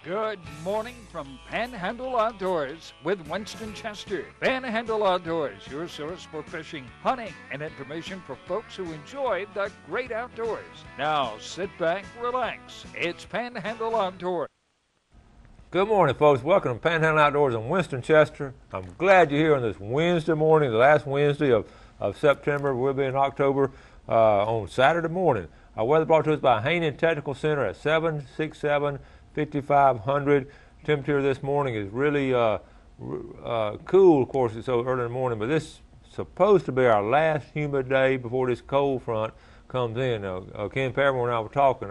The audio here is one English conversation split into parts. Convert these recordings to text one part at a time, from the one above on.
Good morning from Panhandle Outdoors with Winston Chester. Panhandle Outdoors, your source for fishing, hunting, and information for folks who enjoy the great outdoors. Now sit back, relax. It's Panhandle Outdoors. Good morning, folks. Welcome to Panhandle Outdoors in Winston Chester. I'm glad you're here on this Wednesday morning, the last Wednesday of September. We'll be in October on Saturday morning. Our weather brought to us by Haney Technical Center at 767-5500. Temperature this morning is really cool. Of course, it's so early in the morning, but this is supposed to be our last humid day before this cold front comes in. Ken Paramore and I were talking.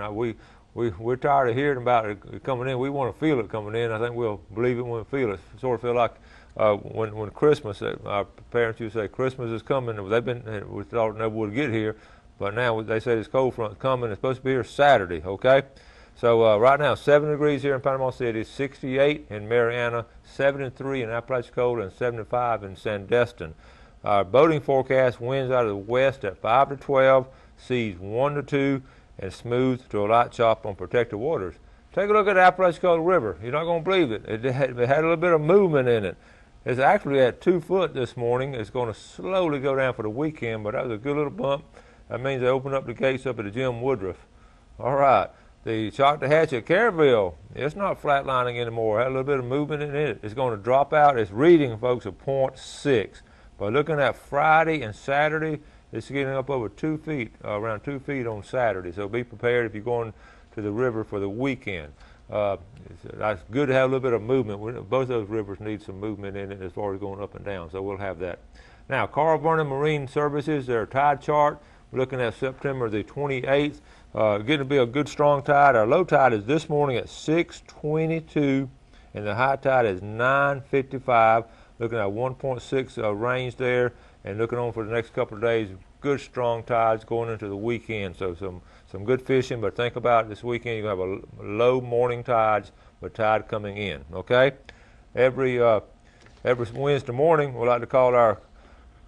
We're tired of hearing about it coming in. We want to feel it coming in. I think we'll believe it when we feel it. Sort of feel like when Christmas, our parents used to say Christmas is coming. We thought it never would get here, but now they say this cold front coming. It's supposed to be here Saturday, okay? So right now, 70 degrees here in Panama City, 68 in Mariana, 73 in Apalachicola, and 75 in Sandestin. Our boating forecast, winds out of the west at 5 to 12, seas 1 to 2, and smooth to a light chop on protected waters. Take a look at the Apalachicola River. You're not going to believe it. It had a little bit of movement in it. It's actually at 2 foot this morning. It's going to slowly go down for the weekend, but that was a good little bump. That means they opened up the gates up at the Jim Woodruff. All right. The Choctahatchee at Caryville, it's not flatlining anymore. It had a little bit of movement in it. It's going to drop out. It's reading, folks, a 0.6. But looking at Friday and Saturday, it's getting up over 2 feet, around 2 feet on Saturday. So be prepared if you're going to the river for the weekend. It's good to have a little bit of movement. Both those rivers need some movement in it as far as going up and down, so we'll have that. Now, Carl Vernon Marine Services, their tide chart, we're looking at September the 28th. Going to be a good strong tide. Our low tide is this morning at 6:22, and the high tide is 9:55. Looking at 1.6 range there, and looking on for the next couple of days. Good strong tides going into the weekend. So some good fishing, but think about it, this weekend you're going to have a low morning tides, but tide coming in. Okay, every Wednesday morning we like to call our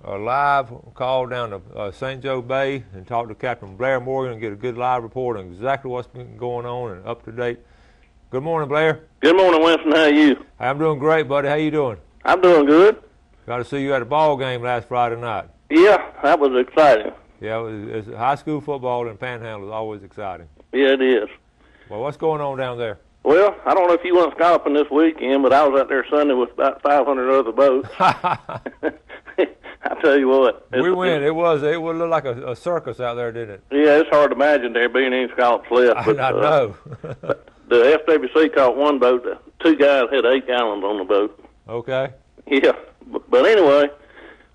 live call down to St. Joe Bay and talk to Captain Blair Morgan and get a good live report on exactly what's been going on and up to date. Good morning, Blair. Good morning, Winston. How are you? I'm doing great, buddy. How you doing? I'm doing good. Got to see you at a ball game last Friday night. Yeah, that was exciting. Yeah, it's high school football in Panhandle is always exciting. Yeah, it is. Well, what's going on down there? Well, I don't know if you went scalloping this weekend, but I was out there Sunday with about 500 other boats. I tell you what. We went. It would look like a circus out there, didn't it? Yeah, it's hard to imagine there being any scallops left. But, I know. The FWC caught one boat. The two guys had 8 gallons on the boat. Okay. Yeah. But anyway,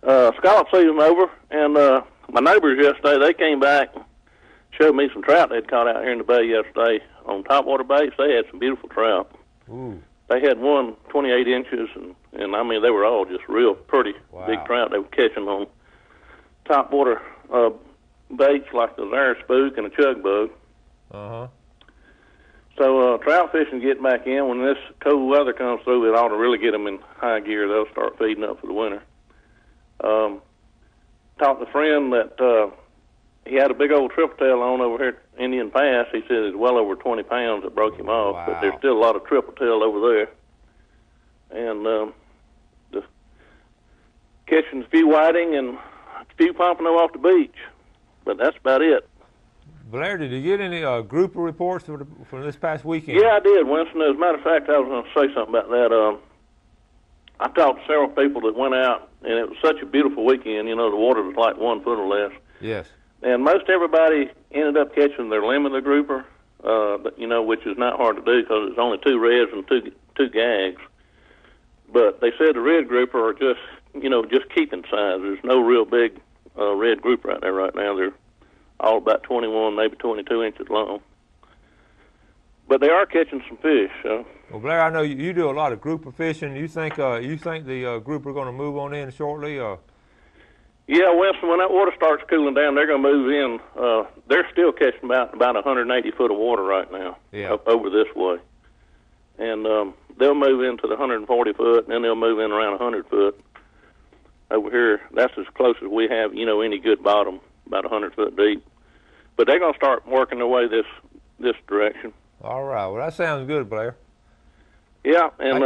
scallop season over, and my neighbors yesterday, they came back, showed me some trout they'd caught out here in the bay yesterday on topwater baits. They had some beautiful trout. Ooh. They had one 28 inches, and I mean, they were all just real pretty big trout they were catching on topwater baits like the iron spook and a chug bug. Uh-huh. So trout fishing getting back in. When this cold weather comes through, it ought to really get them in high gear. They'll start feeding up for the winter. Talked to a friend that he had a big old triple tail on over here at Indian Pass. He said it's well over 20 pounds that broke him off, Wow. but there's still a lot of triple tail over there. And just catching a few whiting and a few pompano off the beach. But that's about it. Blair, did you get any grouper reports for this past weekend? Yeah, I did, Winston. As a matter of fact, I was going to say something about that. I talked to several people that went out, and it was such a beautiful weekend. You know, the water was like 1 foot or less. Yes. And most everybody ended up catching their limit of grouper, you know, which is not hard to do because it's only 2 reds and two gags. But they said the red grouper are just, you know, just keeping size. There's no real big red grouper out there right now. They're all about 21, maybe 22 inches long. But they are catching some fish. Well, Blair, I know you do a lot of grouper fishing. You think the grouper are going to move on in shortly? Yeah, Winston, when that water starts cooling down, they're going to move in. They're still catching about 180 foot of water right now up over this way. And they'll move into the 140 foot, and then they'll move in around 100 foot. Over here, that's as close as we have, you know, any good bottom, about 100 foot deep. But they're going to start working their way this direction. All right. Well, that sounds good, Blair. Yeah, and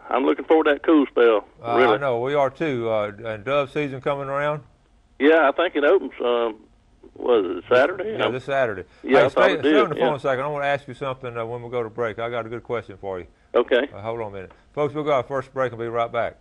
I'm looking forward to that cool spell. Really. I know, we are too. And dove season coming around? Yeah, I think it opens, was it Saturday? Yeah, this Saturday. Yeah, hey, stay on the phone yeah. a second. I want to ask you something when we go to break. I got a good question for you. Okay. Hold on a minute. Folks, we'll go our first break and be right back.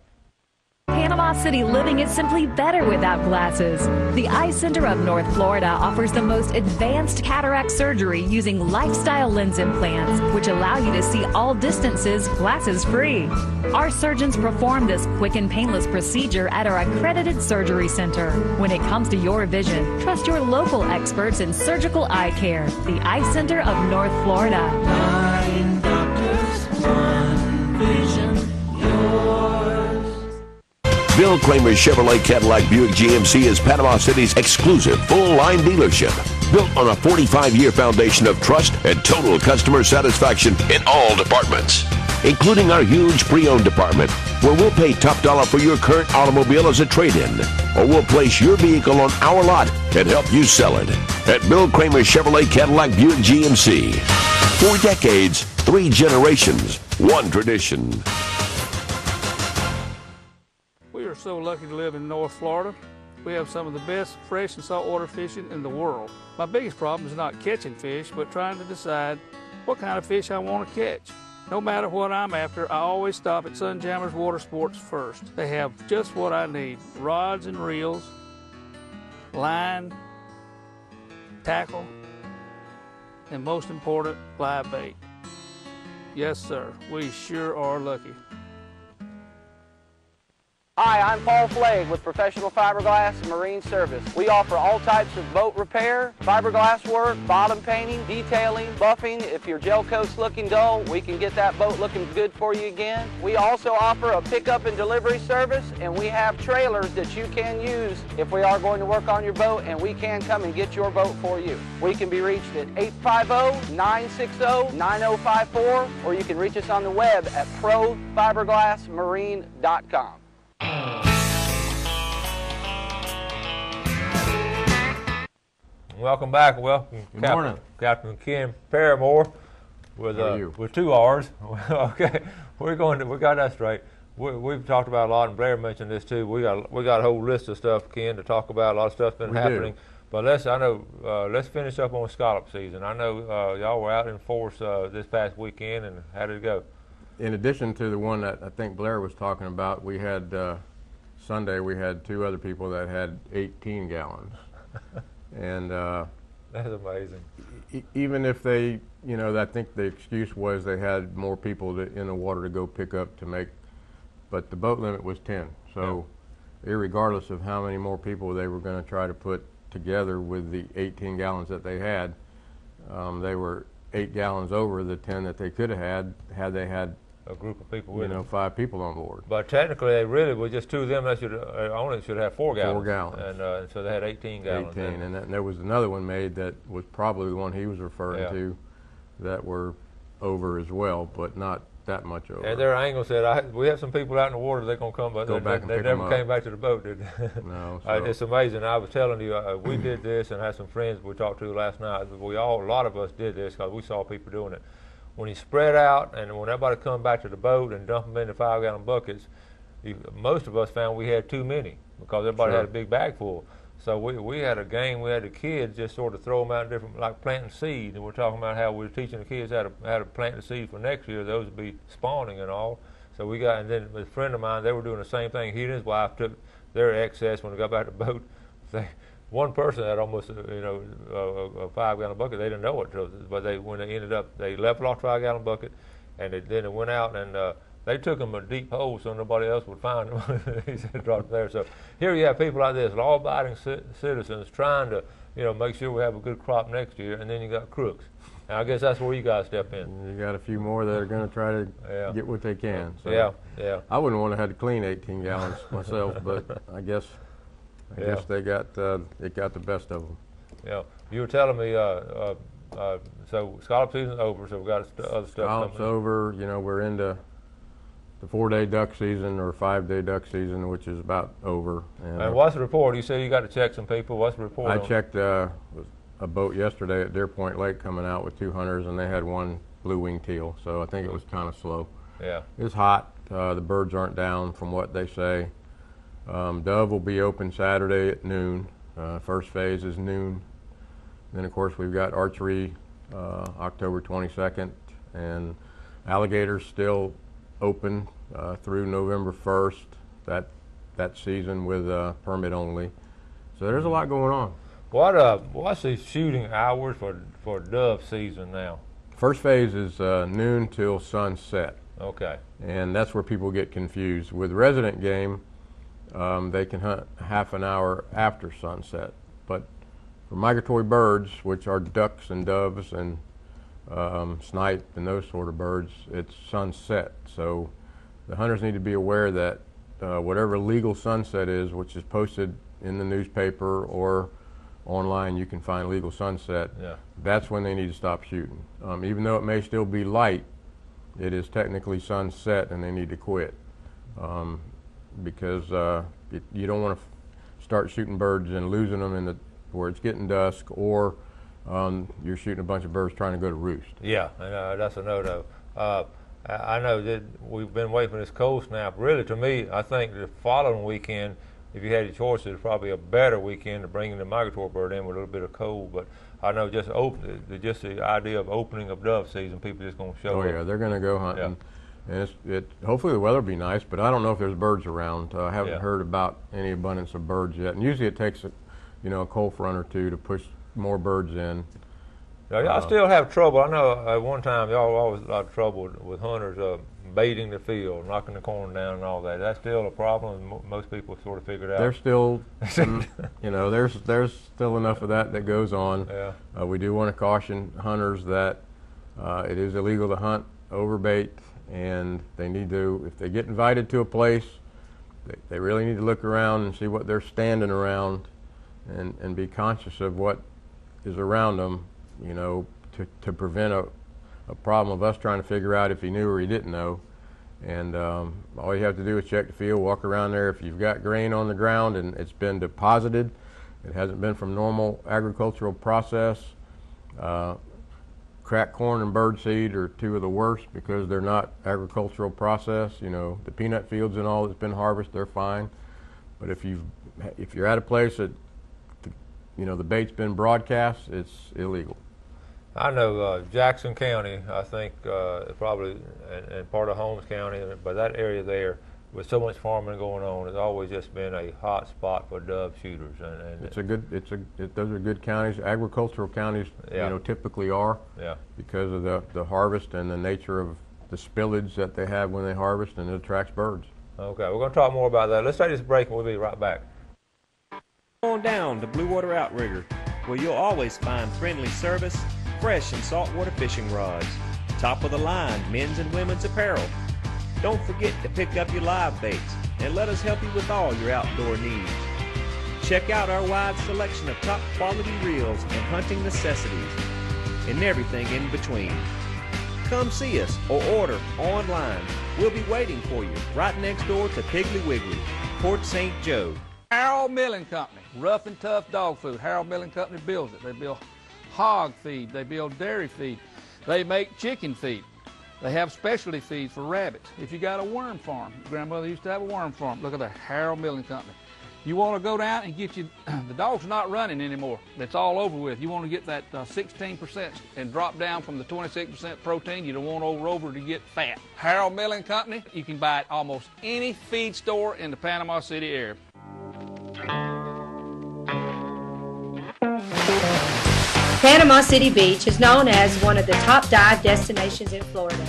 Panama City living is simply better without glasses. The Eye Center of North Florida offers the most advanced cataract surgery using lifestyle lens implants, which allow you to see all distances glasses-free. Our surgeons perform this quick and painless procedure at our accredited surgery center. When it comes to your vision, trust your local experts in surgical eye care. The Eye Center of North Florida. 9 doctors, 1 vision, yours. Bill Kramer Chevrolet Cadillac Buick GMC is Panama City's exclusive full-line dealership. Built on a 45-year foundation of trust and total customer satisfaction in all departments, including our huge pre-owned department, where we'll pay top dollar for your current automobile as a trade-in, or we'll place your vehicle on our lot and help you sell it. At Bill Kramer Chevrolet Cadillac Buick GMC. 4 decades, 3 generations, 1 tradition. We are so lucky to live in North Florida. We have some of the best fresh and saltwater fishing in the world. My biggest problem is not catching fish, but trying to decide what kind of fish I want to catch. No matter what I'm after, I always stop at Sunjammers Water Sports first. They have just what I need: rods and reels, line, tackle, and most important, live bait. Yes, sir, we sure are lucky. Hi, I'm Paul Flagg with Professional Fiberglass Marine Service. We offer all types of boat repair, fiberglass work, bottom painting, detailing, buffing. If your gel coat's looking dull, we can get that boat looking good for you again. We also offer a pickup and delivery service, and we have trailers that you can use if we are going to work on your boat, and we can come and get your boat for you. We can be reached at 850-960-9054, or you can reach us on the web at profiberglassmarine.com. Welcome back. Welcome, Good morning. Captain Ken Paramore with 2 R's. Okay, we got that straight. We've talked about a lot, and Blair mentioned this too. We got a whole list of stuff, Ken, to talk about. A lot of stuff's been happening. But let's finish up on scallop season. I know y'all were out in force this past weekend, and how did it go? In addition to the one that I think Blair was talking about, we had Sunday. We had 2 other people that had 18 gallons, and that's amazing. Even if they, I think the excuse was they had more people in the water to go pick up to make, but the boat limit was 10. So, irregardless of how many more people they were going to try to put together with the 18 gallons that they had, they were 8 gallons over the 10 that they could have had they had a group of people with 5 people on board. But technically, they really were just 2 of them that should have 4 gallons. 4 gallons. And so they had 18 gallons. 18, and there was another one made that was probably the one he was referring to, that were over as well, but not that much over. And their angle said, we have some people out in the water, they're going to come, but they never came back to the boat, did they? No. It's amazing. I was telling you, we did this and had some friends we talked to last night. A lot of us did this because we saw people doing it. When you spread out and when everybody come back to the boat and dump them into 5-gallon buckets, most of us found we had too many because everybody had a big bag full. So we had a game. We had the kids just sort of throw them out in different, like planting seed. And we're talking about how we were teaching the kids how to plant the seed for next year. Those would be spawning and all. So and then a friend of mine, they were doing the same thing. He and his wife took their excess when they got back to the boat. One person had almost, a 5-gallon bucket. They didn't know it, but when they ended up, they leveled off the 5-gallon bucket, and then it went out, and they took them a deep hole so nobody else would find them. He said, dropped there. So here you have people like this, law-abiding citizens, trying to, make sure we have a good crop next year, and then you got crooks. And I guess that's where you guys step in. You got a few more that are going to try to get what they can. So yeah. I wouldn't want to have to clean 18 gallons myself, but I guess they got it got the best of them. Yeah, you were telling me. So scallop season's over, so we've got other stuff Scallop's coming. over. We're into the 4-day duck season or 5-day duck season, which is about over. And what's the report? You said you got to check some people. What's the report? I checked a boat yesterday at Deer Point Lake coming out with 2 hunters, and they had one blue-winged teal. So I think it was kind of slow. Yeah. It's hot. The birds aren't down from what they say. Dove will be open Saturday at noon. First phase is noon. Then, of course, we've got archery October 22nd, and alligators still open through November 1st, that season with permit only. So there's a lot going on. What's the shooting hours for dove season now? First phase is noon till sunset. Okay. And that's where people get confused. With resident game, they can hunt half an hour after sunset. But for migratory birds, which are ducks and doves and snipe and those sort of birds, it's sunset. So the hunters need to be aware that whatever legal sunset is, which is posted in the newspaper or online, you can find legal sunset. Yeah. That's when they need to stop shooting. Even though it may still be light, it is technically sunset and they need to quit. Because you don't want to start shooting birds and losing them where it's getting dusk, or you're shooting a bunch of birds trying to go to roost. Yeah, and that's a no-no. I know that we've been waiting for this cold snap. Really, to me, I think the following weekend, if you had your choice, it's probably a better weekend to bring in the migratory bird in with a little bit of cold. But I know just the idea of opening of dove season, people just going to show up. Oh yeah, they're going to go hunting. Yeah. And hopefully the weather will be nice, but I don't know if there's birds around. I haven't heard about any abundance of birds yet. And usually it takes a cold front or two to push more birds in. Now, y'all still have trouble. I know at one time y'all always had a lot of trouble with hunters baiting the field, knocking the corn down and all that. That's still a problem. Most people sort of figured out. There's still, there's still enough of that goes on. Yeah. We do want to caution hunters that it is illegal to hunt over bait, and they need to, if they get invited to a place, they really need to look around and see what they're standing around, and be conscious of what is around them, to prevent a problem of us trying to figure out if he knew or he didn't know. And all you have to do is check the field, walk around there. If you've got grain on the ground and it's been deposited, it hasn't been from normal agricultural process. Cracked corn and birdseed are two of the worst because they're not agricultural process. The peanut fields and all that's been harvested, they're fine. But if you're at a place that the bait's been broadcast, it's illegal. I know Jackson County, I think probably, and part of Holmes County, but that area there, with so much farming going on, has always just been a hot spot for dove shooters. And those are good counties. Agricultural counties, typically are. Yeah. Because of the harvest and the nature of the spillage that they have when they harvest, and it attracts birds. Okay, we're going to talk more about that. Let's take this break and we'll be right back. On down to Blue Water Outrigger, where you'll always find friendly service, fresh and saltwater fishing rods, top of the line men's and women's apparel. Don't forget to pick up your live baits and let us help you with all your outdoor needs. Check out our wide selection of top quality reels and hunting necessities and everything in between. Come see us or order online. We'll be waiting for you right next door to Piggly Wiggly, Port St. Joe. Harold Milling Company, rough and tough dog food. Harold Milling Company builds it. They build hog feed. They build dairy feed. They make chicken feed. They have specialty feeds for rabbits. If you got a worm farm, grandmother used to have a worm farm. Look at the Harold Milling Company. You want to go down and get you, the dog's not running anymore. It's all over with. You want to get that 16% and drop down from the 26% protein. You don't want over to get fat. Harold Milling Company, you can buy at almost any feed store in the Panama City area. Panama City Beach is known as one of the top dive destinations in Florida.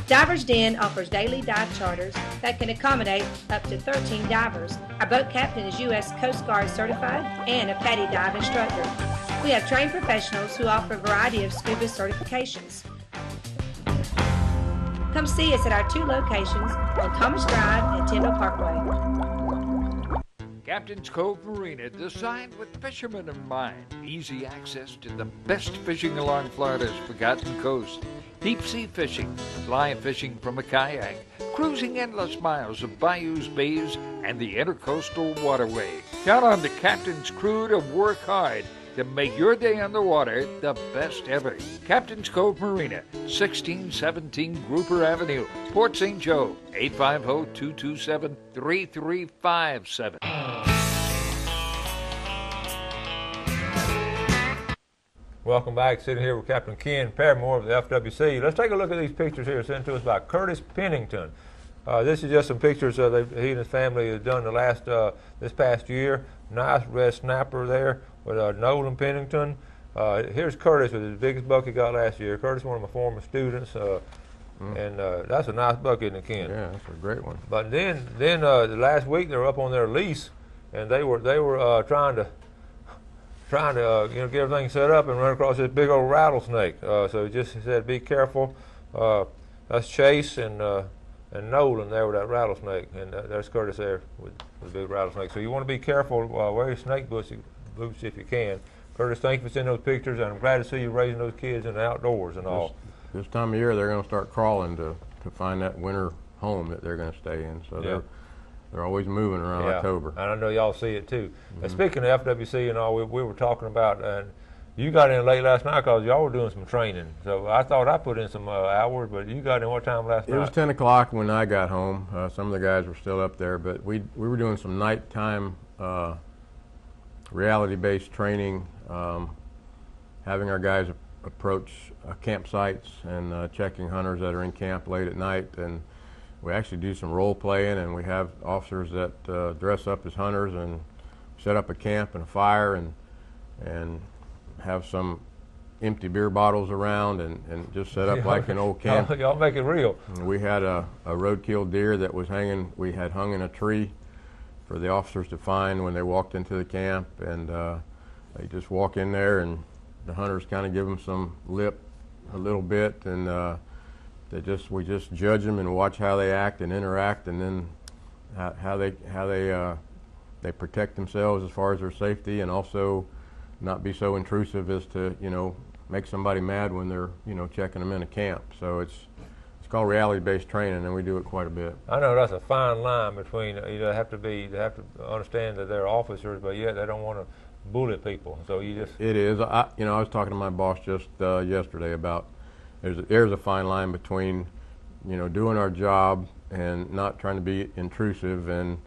Divers Den offers daily dive charters that can accommodate up to 13 divers. Our boat captain is U.S. Coast Guard certified and a PADI dive instructor. We have trained professionals who offer a variety of scuba certifications. Come see us at our two locations on Thomas Drive and Tyndall Parkway. Captain's Cove Marina, designed with fishermen in mind. Easy access to the best fishing along Florida's Forgotten Coast. Deep sea fishing, fly fishing from a kayak, cruising endless miles of bayous, bays, and the intercoastal waterway. Count on the captain's crew to work hard to make your day on the water the best ever. Captain's Cove Marina, 1617 Grouper Avenue, Port St. Joe, 850-227-3357. Welcome back. Sitting here with Captain Ken Paramore of the FWC. Let's take a look at these pictures here sent to us by Curtis Pennington. This is just some pictures he and his family have done this past year. Nice red snapper there with Nolan Pennington. Here's Curtis with his biggest buck he got last year. Curtis, one of my former students, and that's a nice buck, isn't it, Ken? Yeah, that's a great one. But then the last week they were up on their lease, and they were trying to get everything set up and run across this big old rattlesnake. So he just said, be careful. That's Chase and Nolan there with that rattlesnake, and there's Curtis there with the big rattlesnake. So you want to be careful, wear your snake boots if you can. Curtis, thank you for sending those pictures, and I'm glad to see you raising those kids in the outdoors and all. This time of year, they're going to start crawling to find that winter home that they're going to stay in. So they're always moving around October. And I know y'all see it too. And speaking of FWC and all, we were talking about, and you got in late last night because y'all were doing some training. So I thought I put in some hours, but you got in what time last night? It was 10 o'clock when I got home. Some of the guys were still up there, but we were doing some nighttime reality-based training, having our guys approach campsites and checking hunters that are in camp late at night. And we actually do some role playing, and we have officers that dress up as hunters and set up a camp and a fire and have some empty beer bottles around and just set up like an old camp. Y'all make it real. And we had a roadkill deer that was we had hung in a tree for the officers to find when they walked into the camp, and they just walk in there and the hunters kind of give them some lip a little bit, and we just judge them and watch how they act and interact, and then how they protect themselves as far as their safety, and also not be so intrusive as to make somebody mad when they're checking them in a camp. So it's called reality-based training, and we do it quite a bit. I know that's a fine line between they have to understand that they're officers, but yet they don't want to bully people. So you just it is. I was talking to my boss just yesterday about there's a fine line between doing our job and not trying to be intrusive and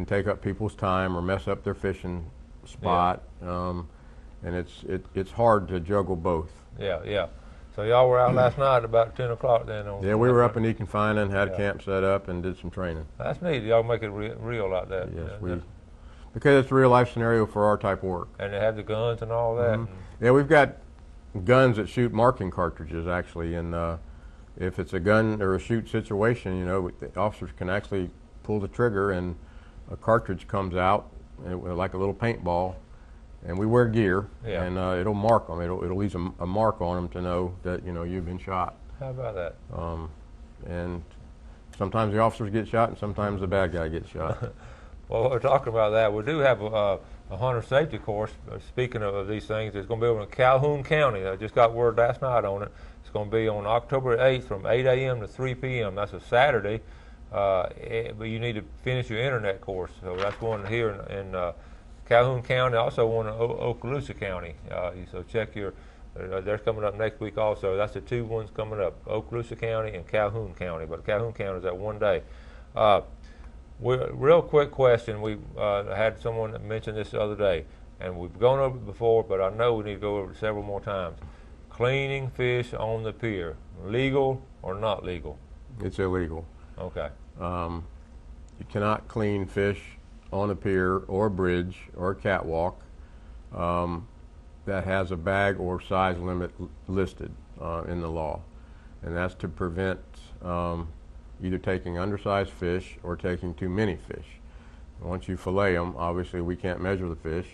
take up people's time or mess up their fishing spot. And it's hard to juggle both. Yeah. So y'all were out last night about 10 o'clock then? Yeah, we were up in Econfina and had camp set up and did some training. That's neat. Y'all make it real like that. Yes, because it's a real life scenario for our type of work. And they have the guns and all that? Yeah, we've got guns that shoot marking cartridges actually, and if it's a gun or a shoot situation, the officers can actually pull the trigger and a cartridge comes out like a little paintball. And we wear gear, and it'll mark them. It'll leave a mark on them to know that you've been shot. How about that? And sometimes the officers get shot, and sometimes the bad guy gets shot. Well, we're talking about that. We do have a hunter safety course. Speaking of these things, it's going to be over in Calhoun County. I just got word last night on it. It's going to be on October 8th from 8 a.m. to 3 p.m. That's a Saturday, but you need to finish your internet course. So that's one here in Calhoun County, also one in Okaloosa County. So check they're coming up next week also. That's the two ones coming up, Okaloosa County and Calhoun County. But Calhoun County is that one day. Real quick question. We had someone that mentioned this the other day, and we've gone over it before, but I know we need to go over it several more times. Cleaning fish on the pier, legal or not legal? It's illegal. Okay. You cannot clean fish on a pier or a bridge or a catwalk that has a bag or size limit listed in the law, and that's to prevent either taking undersized fish or taking too many fish. Once you fillet them, obviously we can't measure the fish,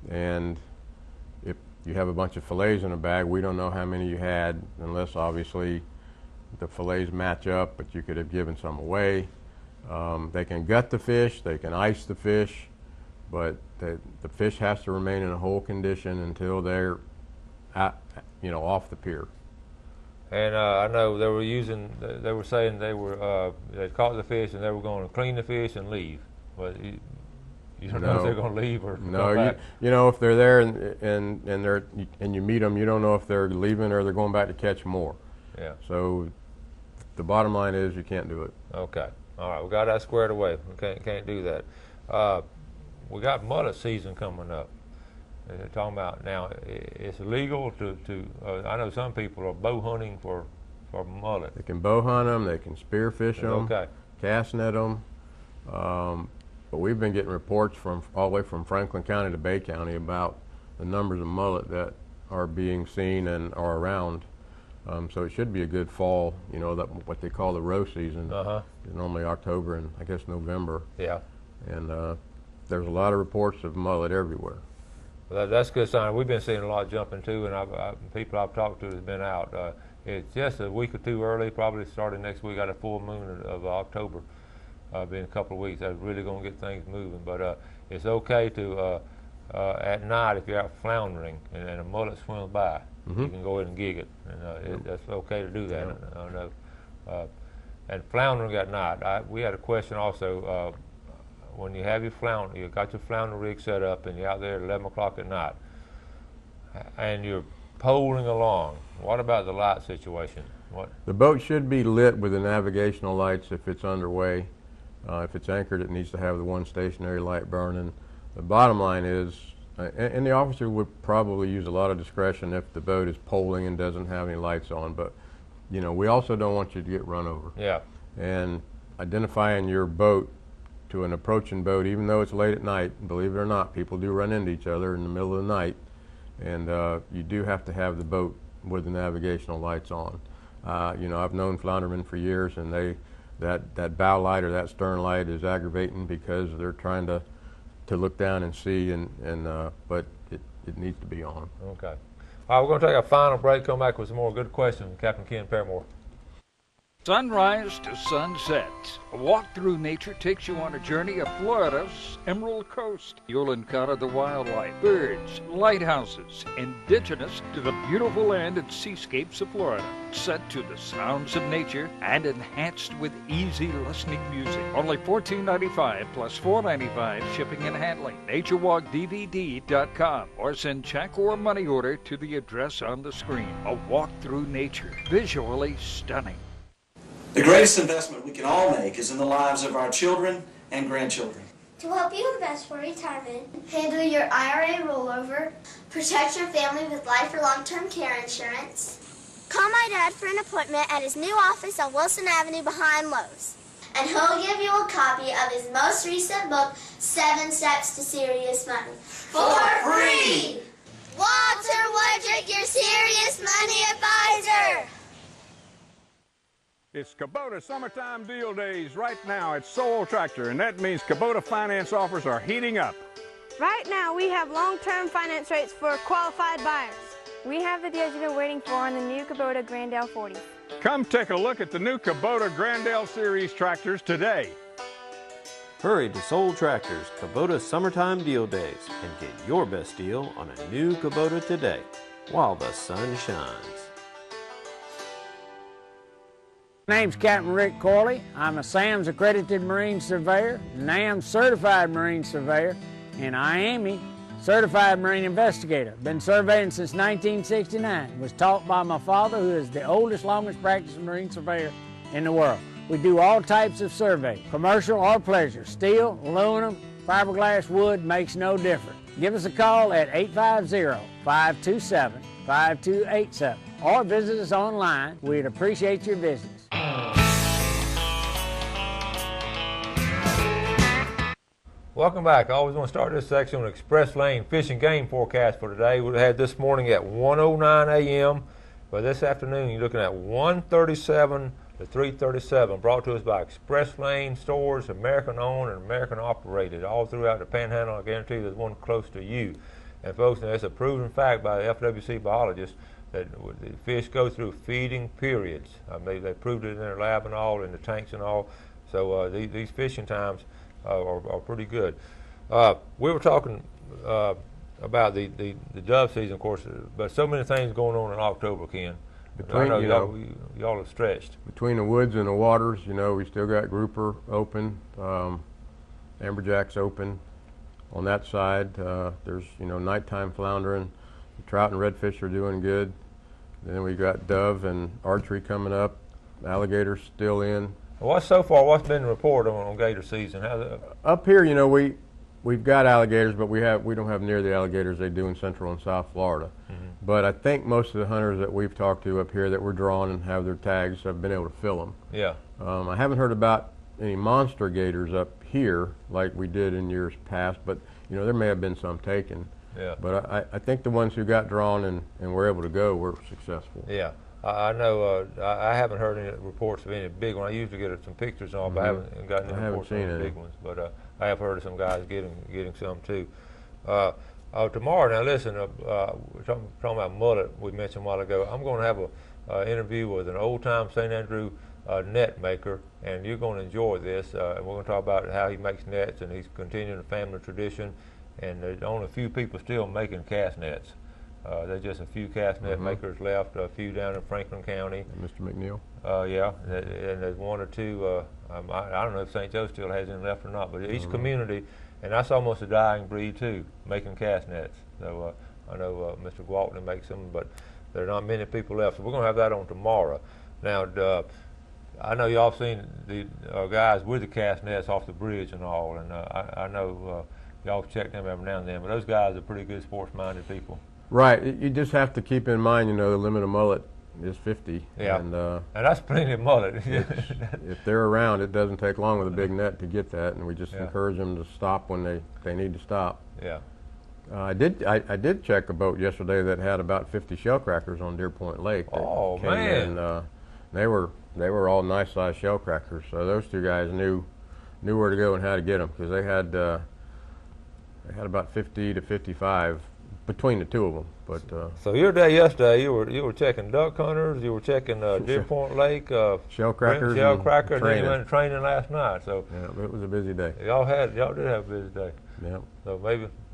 and if you have a bunch of fillets in a bag, we don't know how many you had unless obviously the fillets match up, but you could have given some away. They can gut the fish, they can ice the fish, but the fish has to remain in a whole condition until they're off the pier. And I know they were saying they caught the fish and they were going to clean the fish and leave. But You don't know if they're going to leave or no. come back. You know, if they're there and you meet them, you don't know if they're leaving or they're going back to catch more. Yeah. So the bottom line is you can't do it. Okay. All right. We got that squared away. We can't do that. We got mullet season coming up. They're talking about now. It's illegal to. I know some people are bow hunting for mullet. They can bow hunt them. They can spearfish them. Okay. Cast net them. But we've been getting reports from all the way from Franklin County to Bay County about the numbers of mullet that are being seen and are around. So it should be a good fall, you know, what they call the roe season. Normally October and I guess November. Yeah. And there's a lot of reports of mullet everywhere. Well, that's a good sign. We've been seeing a lot of jumping too, and people I've talked to has been out. It's just a week or two early, probably starting next week. Got a full moon of October. Been a couple of weeks. That's really going to get things moving. But it's okay to at night if you're out floundering and a mullet swims by, you can go ahead and gig it. And that's okay to do that. I know. And floundering at night. We had a question also. When you have your flounder, you got your flounder rig set up, and you're out there at 11 o'clock at night, and you're poling along. What about the light situation? The boat should be lit with the navigational lights if it's underway. If it's anchored, it needs to have the one stationary light burning. The bottom line is, and the officer would probably use a lot of discretion if the boat is poling and doesn't have any lights on, but you know, we also don't want you to get run over. Yeah. And identifying your boat to an approaching boat, even though it's late at night, believe it or not, people do run into each other in the middle of the night, and you do have to have the boat with the navigational lights on. You know, I've known floundermen for years, and that bow light or that stern light is aggravating because they're trying to look down and see, but it needs to be on. Okay. All right, we're going to take a final break, come back with some more good questions. Captain Ken Paramore. Sunrise to sunset. A walk through nature takes you on a journey of Florida's Emerald Coast. You'll encounter the wildlife, birds, lighthouses, indigenous to the beautiful land and seascapes of Florida. Set to the sounds of nature and enhanced with easy listening music. Only $14.95 plus $4.95 shipping and handling. NatureWalkDVD.com or send check or money order to the address on the screen. A walk through nature. Visually stunning. The greatest investment we can all make is in the lives of our children and grandchildren. To help you invest for retirement, handle your IRA rollover, protect your family with life or long-term care insurance. Call my dad for an appointment at his new office on Wilson Avenue behind Lowe's. And he'll give you a copy of his most recent book, 7 Steps to Serious Money. For free! Walter Woodrick, your serious money advisor! It's Kubota Summertime Deal Days right now at Soul Tractor, and that means Kubota finance offers are heating up. Right now, we have long-term finance rates for qualified buyers. We have the deals you've been waiting for on the new Kubota Grandale 40. Come take a look at the new Kubota Grandale Series tractors today. Hurry to Soul Tractor's Kubota Summertime Deal Days and get your best deal on a new Kubota today while the sun shines. My name's Captain Rick Corley. I'm a SAMS accredited Marine Surveyor, NAM certified Marine Surveyor, and IAME certified Marine Investigator. Been surveying since 1969. Was taught by my father, who is the oldest, longest practicing Marine Surveyor in the world. We do all types of survey, commercial or pleasure. Steel, aluminum, fiberglass, wood, makes no difference. Give us a call at 850-527-5287 or visit us online. We'd appreciate your business. Welcome back. I always want to start this section with Express Lane Fish and Game forecast for today. We had this morning at 1:09 a.m. But this afternoon you're looking at 1:37 to 3:37. Brought to us by Express Lane Stores, American owned and American operated, all throughout the Panhandle. I guarantee there's one close to you. And folks, it's a proven fact by the FWC biologists that the fish go through feeding periods. They proved it in their lab and all, in the tanks and all. So these fishing times are pretty good. We were talking about the dove season, of course, but so many things going on in October, Ken. I know y'all are stretched. Between the woods and the waters, we still got grouper open, amberjacks open. on that side. There's, you know, nighttime floundering. The trout and redfish are doing good. Then we got dove and archery coming up. Alligators still in. What's been reported on gator season? Up here, you know, we've got alligators, but we don't have near the alligators they do in Central and South Florida. But I think most of the hunters that we've talked to up here that were drawn and have their tags have been able to fill them. Yeah. I haven't heard about any monster gators up here like we did in years past, but you know, there may have been some taken. Yeah. But I think the ones who got drawn and were able to go were successful. Yeah. I know. I haven't heard any reports of any big one. I usually get some pictures on, but I haven't gotten any reports of any big ones. But I have heard of some guys getting some too. Tomorrow, now listen, we're talking about mullet. We mentioned a while ago. I'm going to have an interview with an old-time St. Andrew net maker, and you're going to enjoy this. And we're going to talk about how he makes nets, and he's continuing the family tradition. And there's only a few people still making cast nets. There's just a few cast net makers left, a few down in Franklin County. And Mr. McNeil? Yeah, and there's one or two. I don't know if St. Joe still has any left or not, but each community, and that's almost a dying breed too, making cast nets. So I know Mr. Gwaltney makes them, but there are not many people left. So we're going to have that on tomorrow. Now, I know y'all seen the guys with the cast nets off the bridge and all, and I know y'all check them every now and then, but those guys are pretty good sports-minded people. Right. You just have to keep in mind, you know, the limit of mullet is 50. Yeah. And that's plenty of mullet. If they're around, it doesn't take long with a big net to get that, and we just encourage them to stop when they need to stop. Yeah. I did check a boat yesterday that had about 50 shell crackers on Deer Point Lake. Oh man! And they were all nice sized shell crackers. So those two guys knew where to go and how to get them, because they had about 50 to 55 between the two of them. But so your day yesterday, you were checking duck hunters, you were checking Deer Point Lake, shell crackers, and then you went training last night. So yeah, it was a busy day. Y'all did have a busy day. Yeah. So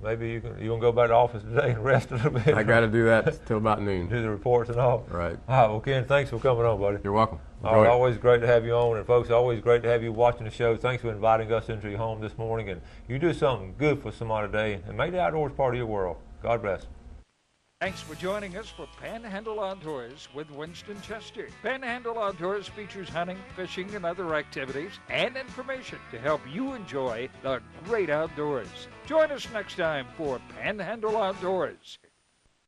maybe you gonna go back to the office today and rest a little bit. I got to do that till about noon. Do the reports and all. Right. All right. Well, Ken, thanks for coming on, buddy. You're welcome. Always great to have you on, and folks, always great to have you watching the show. Thanks for inviting us into your home this morning, and you do something good for somebody today, and make the outdoors part of your world. God bless. Thanks for joining us for Panhandle Outdoors with Winston Chester. Panhandle Outdoors features hunting, fishing, and other activities and information to help you enjoy the great outdoors. Join us next time for Panhandle Outdoors.